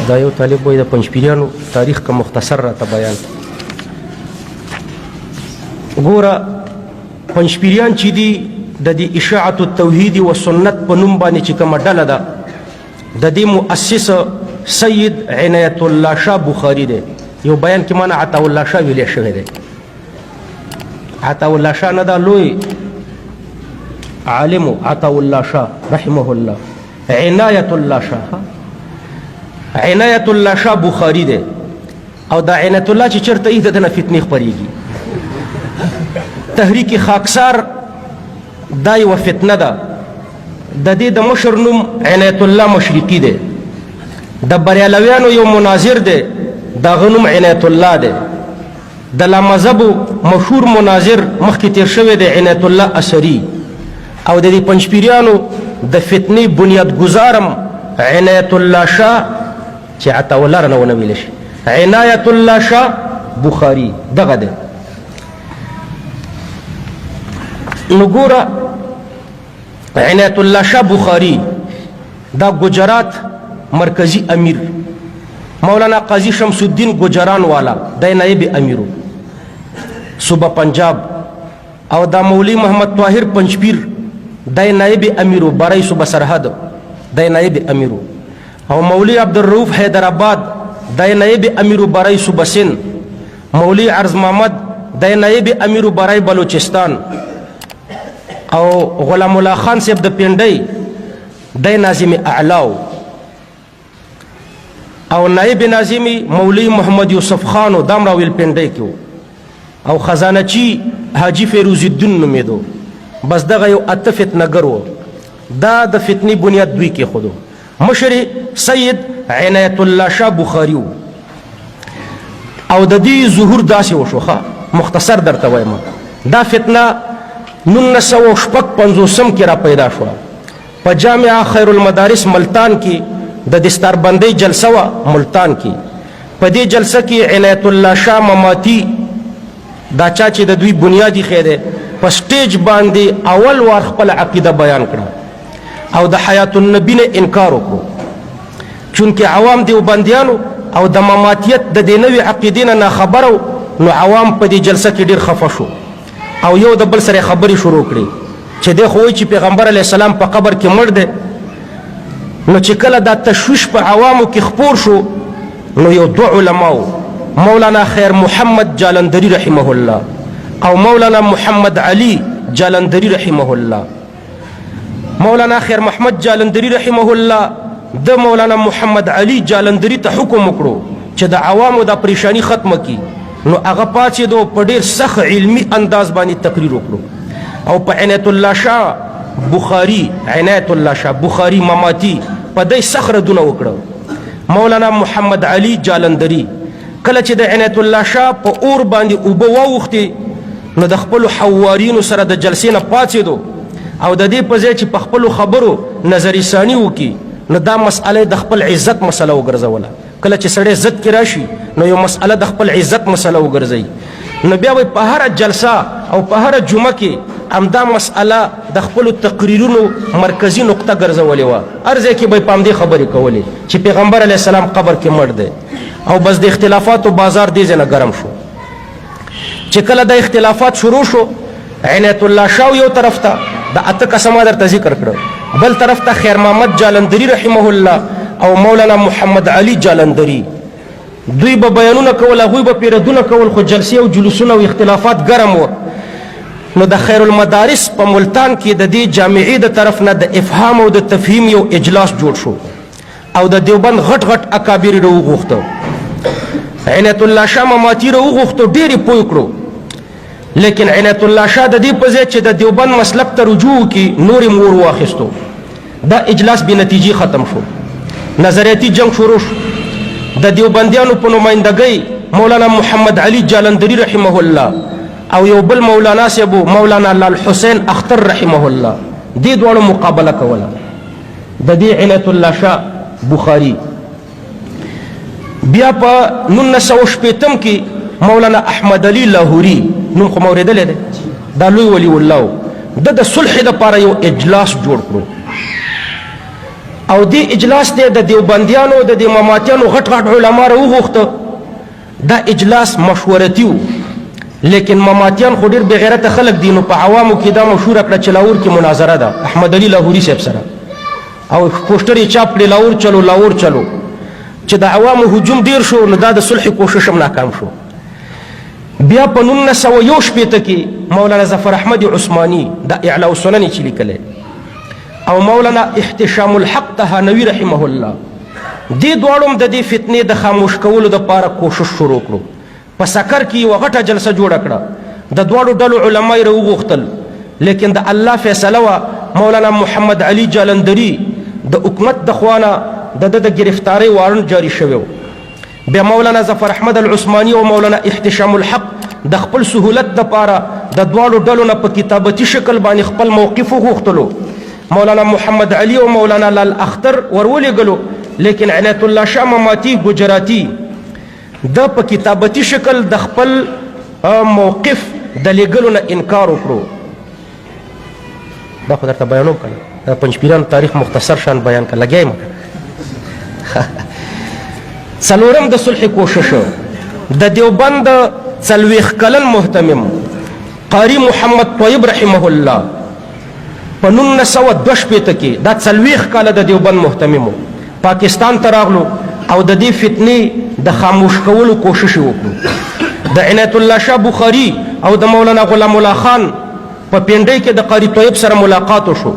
دا یو طالب وایي د پنجپیریانو تاریخ که مختصر راته بیان ګوره پنجپیریان چې دي د دې اشاعة التوحید و سنت په نوم باندې چې کومه ډله ده د دې مؤسس سید عنایت الله شاه بخاري دی یو بیان کې مانا عطا الله شاه ویلی شوی دی عطا الله شاه نه دا لوی عالم عطا الله شاه رحمه الله عنایت الله شاه عنایت الله شاه بخاري دی او دا عنایت الله چې چېرته یي دنه فتنې خپرېږي تحریک خاکسار دا یوه فتنه ده د دې د مشر نوم عنایت الله مشرقي دی د بریالویانو یو مناظر دی د هغه نوم عنایت الله دی د لامذهبو مشهور مناظر مخکې تیر شوی دی عنایت الله اثري او د دې پنجپیریانو د فتنې بنیادګزارم عنایت الله شاه چې عطا الله رانه ونه ویلی شي عنایت الله شاه بخاري دغه دی نو ګوره عنایت الله شاه بخاري دا گجرات مرکزی امیر مولانا قاضی شمس الدین گجران والا دا نائب امیرو صوبہ پنجاب او دا مولوی محمد طاهر پنجپیر دا نائب امیرو برای صوبہ سرحد دا نائب امیرو او مولوی عبدالرؤوف حیدرآباد دا نائب امیرو برای صوبہ سندھ مولوی عرض محمد دا نائب امیرو برای بلوچستان او غلام الله خان صاحب د پنډۍ دا ناظم اعلاو او نائب ناظمی مولوی محمد یوسف خانو دام راویل پنډۍ کې او خزانچی حاجی فیروز الدین نومیدو بس دغه یو اته فتنهګر و دا د فتنې بنیاد دوی کې خودو مشر سید عنایت الله شاه بخاري او د دې ظهور داسې وشو مختصر درته وایم دا فتنه 1955 کې را پیدا شوه په جامعه خیر المدارس ملتان کې د دستاربندۍ جلسه وه ملتان کې په دې جلسه کې عنایت الله شاه مماتی دا چا چې د دوی بنیادي خیره په سټیج باندې اول وار خپل عقیده بیان کړه او د حیات النبی نه انکار وکړو چونکې عوام دیوبندیانو او د مماتیت د دې نوې عقیدې نه ناخبره نو عوام په دې جلسه کې ډېر خفه شو او یو د بل سره خبرې شروع کړې چې دی خو وایي چې پیغمبر علیه السلام په قبر کې مړ دی نو چې کله دا تشویش په عوامو کې خپور شو نو یو دو علماو مولانا خیر محمد جالندری رحمه الله او مولانا محمد علی جالندری رحمه الله مولانا خیر محمد جالندری رحمه الله د مولانا محمد علی جالندری ته حکم وکړو چې د عوامو دا پریشانی ختمه کی نو هغه پاتېدو په ډېر سخت علمي انداز باندې تقریر وکړو او په عنایت الله شاه بخاري عنایت الله شاه بخاري مماتی په دې سخت ردونه وکړو مولانا محمد علی جالندری کله چې د عنایت الله شاه په اور باندې اوبه واوښتې نو د خپلو حوارینو سره د جلسې نه پاڅېدو او د دې په ځای چې په خپلو خبرو نظري ثاني وکړي نو دا مسئله د خپل عزت مسله وګرځوله کله چې سړی عزت کې راشي نو یو مسئله د خپل عزت مسله وګرځوي نو بیا به په هره جلسه او په هره جمعه کې همدا مسئله د خپلو تقریرونو مرکزي نقطه ګرځولې وه هر ځای کې به یې په همدې خبرې کولې چې پیغمبر علیه السلام قبر کې مړ دی او بس د اختلافاتو بازار دې ځای نه ګرم شو چې کله د اختلافات شروع شو عنایت الله شاه یو طرف ته د اته قسمه درته ذکر کړه بل طرف ته خیر محمد جالندری رحمه الله او مولانا محمد علی جالندری دوی به بیانونه کول هغوی به پیردونه کول خو جلسې او جلوسونه او اختلافات ګرم و نو د خیر المدارس په ملتان کې د دې جامعې د طرف نه د افهام او د تفهیم یو اجلاس جوړ شو او د دیوبند غټ غټ اکابر یې راوغوښته عنایت الله شاه مماتی راوغوښتو ډېر یې پوه کړو لیکن عنایت الله شاه د دې په ځای چې د دیوبند مسلک ته رجوع وکړي نور یې مور واخیستو دا اجلاس بې نتیجې ختم شو نظریاتي جنگ شروع شو د دیوبندیانو په نمایندګۍ مولانا محمد علی جالندری رحمه الله او یو بل مولانا صاحب مولانا لال حسین اختر رحمه الله دې دواړو مقابله کوله د دې عنایت الله شاه بخاري بیا په 1960 کې مولانا احمد علی لاهوري نوم خو موریدلی دی دا لوی ولی الله د صلح دپاره یو اجلاس جوړ کړو او دې اجلاس ته د دیوبندیانو د دې مماتیانو غټ غټ علما راوغوښته. دا اجلاس مشورتي و، لیکن مماتیان خو ډېر بېغیرته خلک دي، نو په عوامو کې دا مشهوره کړه چې لاهور کې مناظره ده احمد علي لاهوري صاحب سره، او پوسټر یې چاپ کړې لاهور چلو لاهور چلو. چې د عوامو هجوم ډېر شو نو دا د صلح کوشش هم ناکام شو. بیا په 1961 کې مولانا ظفر احمد عثماني د اعلاء السنن چې لیکلی، او مولانا احتشام الحق تهانوي رحمه الله، دې دواړو هم د دې فتنې د خاموش کولو دپاره کوشش شروع کړو. په سکر کې یوه غټه جلسه جوړه کړه، د دواړو ډلو علما یې راوغوښتل، لیکن د الله فیصله وه مولانا محمد علي جالندري د حکومت د خوا نه د ده د ګرفتارۍ وارنټ جاري شوی و. بیا مولانا ظفر احمد العثماني او مولانا احتشام الحق د خپل سهولت دپاره د دواړو ډلو نه په کتابتي شکل باندې خپل موقف وغوښتلو. مولانا محمد علي او مولانا لال اختر ورولېږلو، لیکن عنایت الله شاه مماتي ګجراتي د په کتابتي شکل د خپل موقف د لیږلو نه انکار وکړو. دا خو درته بیانوم که نه، د پنجپیرانو تاریخ مختصر شان بیان که لګیا یم. څلورم د صلح کوشش، د دیوبند 40 کلن محتمم قاری محمد طیب رحمه الله په 1962 کې دا 40 کاله د دیوبند محتمم پاکستان ته راغلو او د دې فتنې د خاموش کولو کوشش وکړو. د عنایت الله شاه بخاري او د مولانا غلام الله خان په پنډۍ کې د قاری طیب سره ملاقات وشو.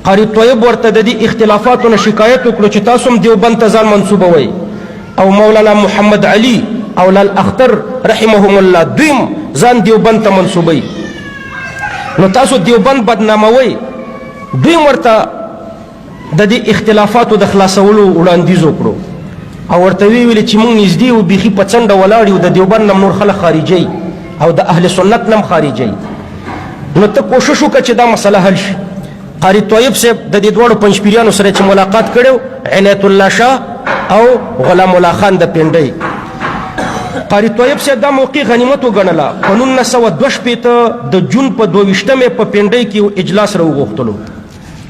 قاری طیب ورته د دې اختلافاتو نه شکایت وکړو چې تاسو هم دیوبند ته ځان منسوبوئ، او مولانا محمد علي او لال اختر رحمهم الله دویم ځان دیوبند ته منسوبوي، نو تاسو دیوبند بدناموئ. دویم ورته د دې اختلافاتو د خلاصولو وړاندیز وکړو، او ورته ویل چې موږ نږدې و بیخي په څنډه ولاړ یو، د دیوبند نم نور خلک خارجوي او د اهل سنت نم خارجوي، نو ته کوشش وکړه چې دا مسله حل شي. قاری طیب صاحب د دې دواړو پنجپیریانو سره چې ملاقات کړی، عنایت الله شاه او غلام الله خان د پنډۍ، قاری طیب صاحب دا موقع غنیمت وګڼله. په 1962 د جون په 22 په پنډۍ کې یو اجلاس راوغوښتلو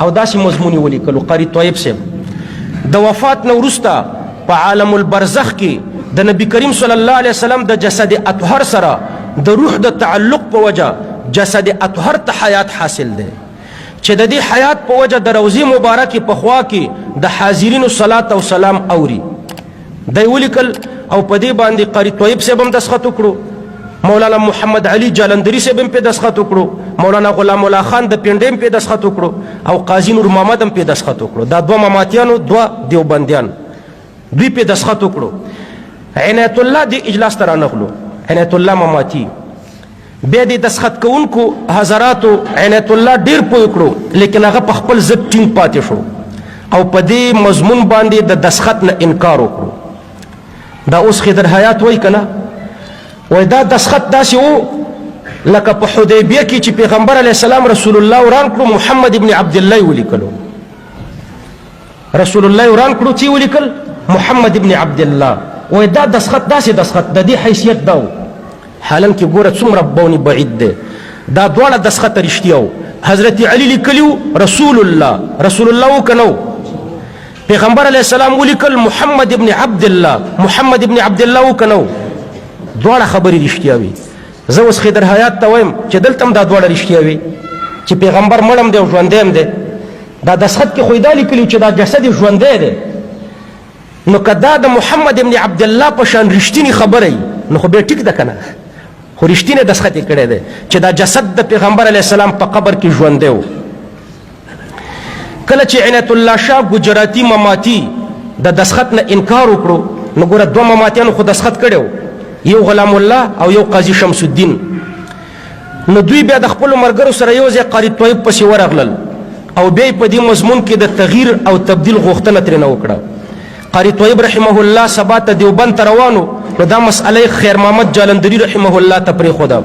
او داسې مضمون یې ولیکلو. قاری طیب صاحب د وفات نه وروسته په عالم البرزخ کې د نبی کریم صلی الله علیه وسلم د جسد اطهر سره د روح د تعلق په وجه جسد اطهر ته حیات حاصل دی، چې د دې حیات په وجه د روضې مبارکې په خوا کې د حاضرینو صلات او سلام اوري. دی ولیکل او په دې باندې قاری طیب صاحب هم دستخط وکړو، مولانا محمد علي جالندري صاحب هم پې دستخط وکړو، مولانا غلام الله خان د پنډۍ هم پې دستخط وکړو، او قاضي نور محمد هم پې دستخط وکړو. دا دوه مماتیانو، دوه دیوبندیان، دوی پې دستخط وکړو. عنایت الله دې اجلاس ته رانغلو، عنایت الله مماتي. بیا دې دستخط کوونکو حضراتو عنایت الله ډېر پوه کړو، لیکن هغه په خپل ضد ټینګ پاتې شو او په دې مضمون باندې د دستخط نه انکار وکړو. دا اوس خضر حیات وایي که نه، وایي دا دستخط داسې و لکه په حدیبیه کې چې پیغمبر علیه السلام رسول الله وران کړو، محمد ابن عبدالله یې ولیکلو. رسول الله وران کړو، چې ولیکل محمد ابن عبدالله. وایي دا دستخط داسې دستخط د دې حیثیت دا و، حالان کې ګوره څومره بونی بعید دی. دا دواړه دستخط رښتیا و. حضرت علی لیکلي رسول الله، رسول الله و که نه و؟ پیغمبر علیه السلام ولیکل محمد ابن عبدالله، محمد ابن عبدالله و که نه و؟ دواړه خبرې رښتیا وي. زه اوس خضر حیات ته وایم چې دلته هم دا دواړه رښتیا وي چې پیغمبر مړ هم دی او ژوندی هم دی. دا دستخط کې خو یې دا لیکلي چې دا جسد یې ژوندی دی، نو که دا د محمد ابن عبدالله په شان رښتینې خبره وي نو خو بیا ټیک ده که نه، خو رښتینې دستخط یې کړی دی چې دا جسد د پیغمبر علیه السلام په قبر کې ژوندی و. کله چې عنایت الله شاه ګجراتي مماتي د دستخط نه انکار وکړو، نو ګوره دوه مماتیانو خو دستخط کړی و، یو غلام الله او یو قاضي شمس الدین. نو دوی بیا د خپلو ملګرو سره یو ځای قاری طیب پسې ورغلل او بیا یې په دې مضمون کې د تغییر او تبدیل غوښتنه ترېنه وکړه. قاری طیب رحمه الله سبا ته دیوبند ته روانو، نو دا مسئله خیر محمد جالندري رحمه الله ته پرېښوده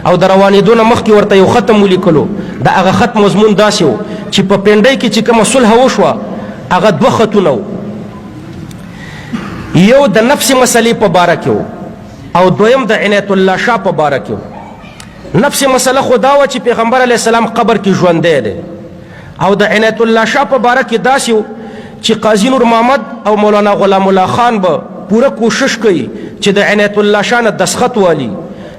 او د روانېدو نه مخکې ورته یو ختم ولیکلو. د هغه خط مضمون داسې و چې په پنډۍ کې چې کومه صلح وشوه هغه دوه خطونه و، یو د نفس مسلې په باره کې و او دویم د عنایت الله شاه په باره کې و. نفس مسله خو دا وه چې پیغمبر علیه السلام قبر کې ژوندی دی، او د عنایت الله شاه په باره کې داسې و چې قاضي نور محمد او مولانا غلام الله خان به پوره کوشش کوي چې د عنایت الله شاه نه دسخط والی،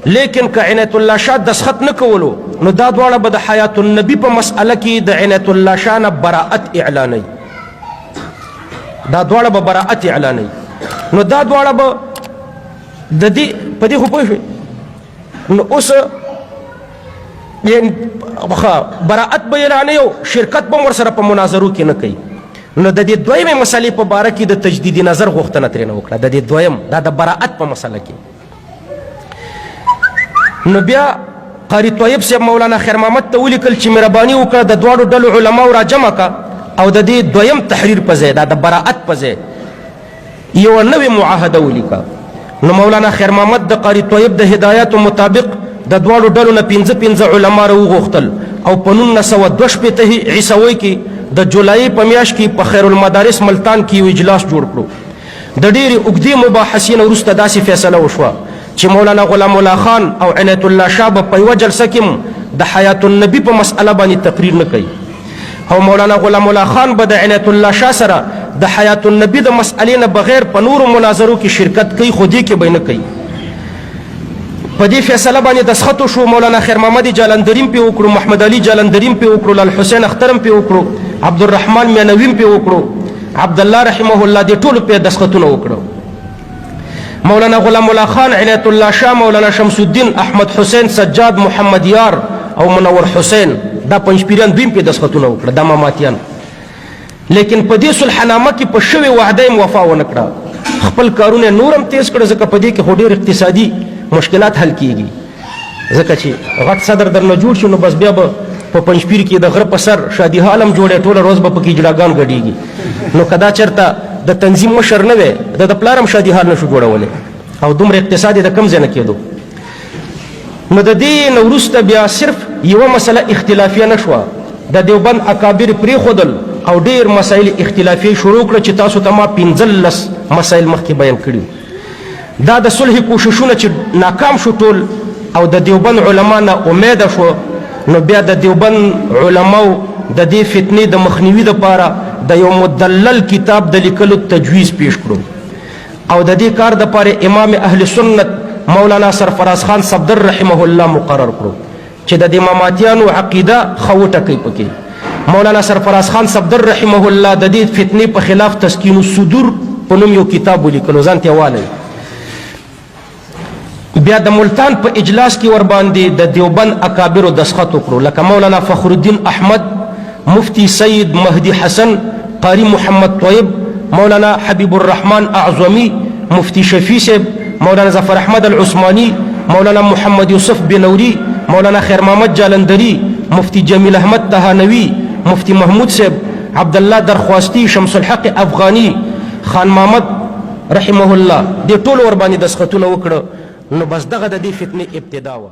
لیکن که عنایت الله شاه دسخط نه کولو نو دا دواړه به د حیات النبی په مسئله کې د عنایت الله شاه نه براءت اعلانوي، دا دواړه به براءت اعلانوي. نو دا دواړه به د دې په دې خو پوه شوې. نو اوس براءت به اعلانوي او شرکت به ورسره په مناظرو کې نه کوي. نو د دې دویمې مسلې په باره کې د تجدید نظر غوښتنه ترېنه وکړه، د دې دویم دا د براءت په مسله کې. نو بیا قاری طیب صاحب مولانا خیر محمد ته ولیکل چې مهرباني وکړه د دواړو ډلو علماو را جمع کا او د دې دویم تحریر په ځای دا د براءت په ځای یوه نوې معاهده ولیکه. نو مولانا خیر محمد د قاری طیب د هدایاتو مطابق د دواړو ډلو نه 15 علما راوغوښتل او په 1962 عیسوي کې د جولای په میاشت کې په خیر المدارس ملتان کې یو اجلاس جوړ کړو. د ډېرې اوږدې مباحثې نه وروسته داسې فیصله وشوه چې مولانا غلام الله خان او عنایت الله شاه به په یوه جلسه کې د حیات النبی په مسئله باندې تقریر نه کوي او مولانا غلام الله خان به د عنایت الله شاه سره د حیات النبی د مسئلې نه بغیر په نورو مناظرو کې شرکت کوي، خو دې کې به نه کوي. په دې فیصله باندې دسخط وشو. مولانا خیر محمد جالندریم پې وکړو، محمد علي جالندریم پې وکړو، لال حسین اخترم پې وکړو، عبدالرحمن مینویم پې وکړو، عبدالله رحمه الله دې ټولو پې دسخطونه وکړو. مولانا غلام الله خان، عنایت الله شاه، مولانا شمس الدین، احمد حسین سجاد، محمد یار او منور حسین دا پنځپیریان دوی پې دسخطونه وکړه، دا ماماتیان. لیکن په دې صلحنامه کې په شوې وعده یې وفا ونه کړه، خپل کارونه نورم تیز کړه ځکه په دې کې خو ډېر اقتصادي مشکلات حل کیږي. ځکه چې غټ صدر درنه جوړ شي نو بس بیا به په پنځپیر کې د غره په سر شادي حال هم جوړی، ټوله ورځ به پکې اجلاګان ګډېږي. نو که دا چېرته د تنظیم مشر نه وی د پلار هم شادي حال نشو جوړولی او دومره اقتصاد یې د کم ځای نه کېدو. نو د دې نه وروسته بیا صرف یوه مسله اختلافیه نه شوه، د دیوبند اکابر پرېښودل او ډېر مسایل اختلافیه شروع کړه چې تاسو ته ما 15 مسایل مخکې بیان کړي. دا د صلح کوششونه چې ناکام شو ټول او د دیوبند علما نه امیده شو، نو بیا د دیوبند علماو د دې فتنې د مخنیوي دپاره د یو مدلل کتاب د لیکلو تجویز پیش کړو او د دې کار دپاره امام اهل سنت مولانا سرفراز خان صفدر رحمه الله مقرر کړو چې د دې ماماتیانو عقیده ښه وټکئ پکې. مولانا سرفراز خان صفدر رحمه الله د دې فتنې په خلاف تسکین الصدور په نوم یو کتاب ولیکلو، ځان ته والی. بیا د ملتان په اجلاس کې ورباندې د دیوبند اکابرو دسخط وکړو، لکه مولانا فخر الدین احمد، مفتی سید مهدی حسن، قاری محمد طیب، مولانا حبیب الرحمن اعظمی، مفتی شفیع صاحب، مولانا ظفر احمد العثمانی، مولانا محمد یوسف بنوری، مولانا خیر محمد جالندری، مفتی جمیل احمد تهانوی، مفتی محمود صاحب، عبدالله درخواستی، شمس الحق افغانی، خان محمد رحمه الله دې ټول ورباندې دسخطونه وکړه. نو بس دغه د دې فتنې ابتدا وه.